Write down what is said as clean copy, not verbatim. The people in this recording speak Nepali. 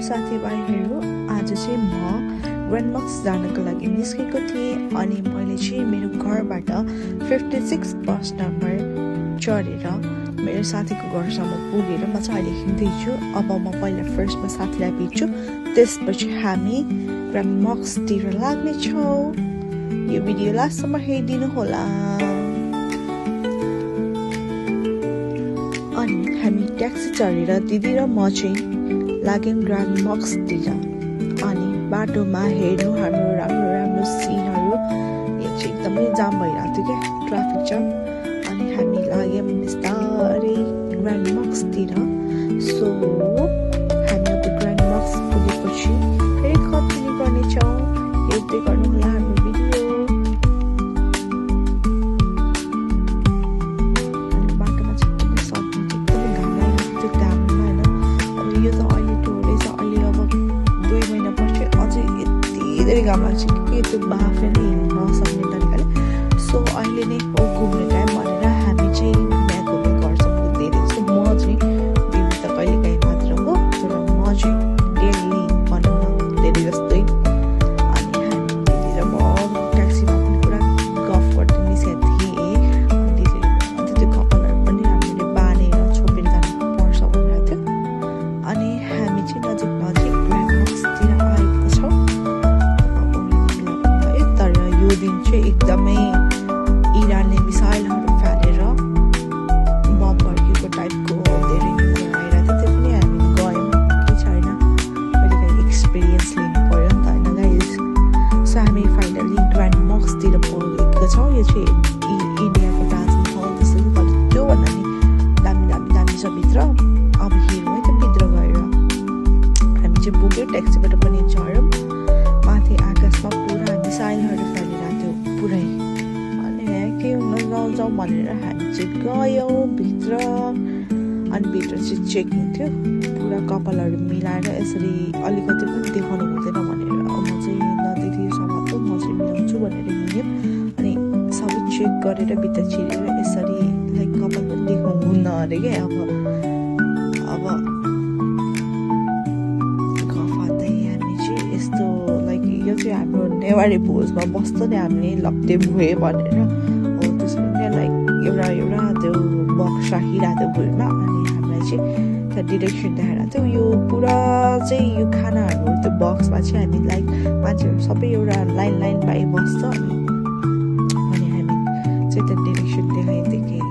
साथीभाइहरू आज चाहिँ म ग्रान्डमक्स जानको लागि निस्केको थिएँ अनि मैले चाहिँ मेरो घरबाट 56 बस नम्बर चढेर मेरो साथीको घरसम्म पुगेर म चाहिँ अहिले हिँड्दैछु। अब म पहिला फर्स्टमा साथीलाई भेट्छु, त्यसपछि हामी ग्रान्डमक्सतिर लाग्नेछौँ। यो भिडियो लास्टसम्म हेरिदिनु होला। अनि हामी ट्याक्सी चढेर दिदी र म चाहिँ लाग्यौँ ग्रान्डमक्सतिर। अनि बाटोमा हेर्नु हाम्रो राम्रो सिनहरू, यो चाहिँ एकदमै जाम भइरहेको थियो क्या, ट्राफिक जाम। अनि हामी लाग्यौँ बिस्तारै ग्रान्डमक्सतिर। सो हामी अब ग्रान्डमक्स पुगेपछि फेरि कन्टिन्यू गर्नेछौँ। हेर्दै गर्नुहोला हाम्रो भिडियो। अनि बाटोमा चाहिँ एकदमै सर्टमा चाहिँ एकदमै घाम लागिरहेको थियो, घाममा होइन। अब यो त अहिले टोरै छ, अहिले अब 2 महिना पछि अझै यति धेरै घाम लाग्छ कि त्यो बाफले नै हिँड्नु नसक्ने तरिकाले। सो अहिले नै हो घुम्ने टाइम भनेर हामी चाहिँ घुम्ने गर्छौँ धेरै। सो म चाहिँ दिदी त कहिले काहीँ मात्र हो, तर म चाहिँ डेली भनौँ न धेरै जस्तै। अनि हामी दिदी र म ट्याक्सीमा पनि पुरा गफ गर्दै निस्केको थिएँ। अनि दिदीले अन्त त्यो कपालहरू पनि हामीले बाँधेर छोपेर जानुपर्छ भनेर थियो। अनि हामी चाहिँ नजिक ग्रान्डमक्सतिर आएको छौँ। तर यो दिन चाहिँ एकदमै इरानले मिसाइलहरू फालेर बम पड्केको टाइपको धेरै न्युजहरू आइरहेको थियो। त्यो पनि हामी गयौँ, के छैन, मैले काहीँ एक्सपिरियन्स लिनु पऱ्यो नि त होइन गाइस। सो हामी फाइनली ग्रान्डमक्सतिर पुगेको छौँ। यो चाहिँ इन्डियाको ताजमहल जस्तो तर त्योभन्दा नि दामी छ भित्र। अब हेरौँ है त्यो भित्र गएर। हामी चाहिँ पुग्यो, ट्याक्सीबाट पनि चढ्यौँ। माथि आकाशमा पुरा मिसाइलहरू फालिरहेको थियो पुरै। अनि के नजाउँ भनेर हामी चाहिँ गयौँ भित्र। अनि भित्र चाहिँ चेकिङ थियो, पुरा कपालहरू मिलाएर यसरी अलिकति पनि देखाउनु हुँदैन भनेर। म चाहिँ नदेखि समातो, म चाहिँ मिलाउँछु भनेर हिँड्यौँ। अनि सबै चेक गरेर भित्र छिरेर यसरी लाइक कपाल पनि देखाउनु हुन्न अरे क्या। अब गफातै हामी चाहिँ यस्तो लाइक यो चाहिँ हाम्रो नेवारी भोजमा बस्छ नि हामीले लप्टे भुए भनेर हो, त्यसरी नै लाइक एउटा त्यो बक्स राखिरहेको थियो भुइँमा। अनि हामीलाई चाहिँ त्यहाँ डिरेक्सन देखाइरहेको थियो। यो पुरा चाहिँ यो खानाहरू त्यो बक्समा चाहिँ हामी लाइक मान्छेहरू सबै एउटा लाइन बाई बस्छ। अनि हामी चाहिँ त्यहाँ डिरेक्सन देखाइदिएँ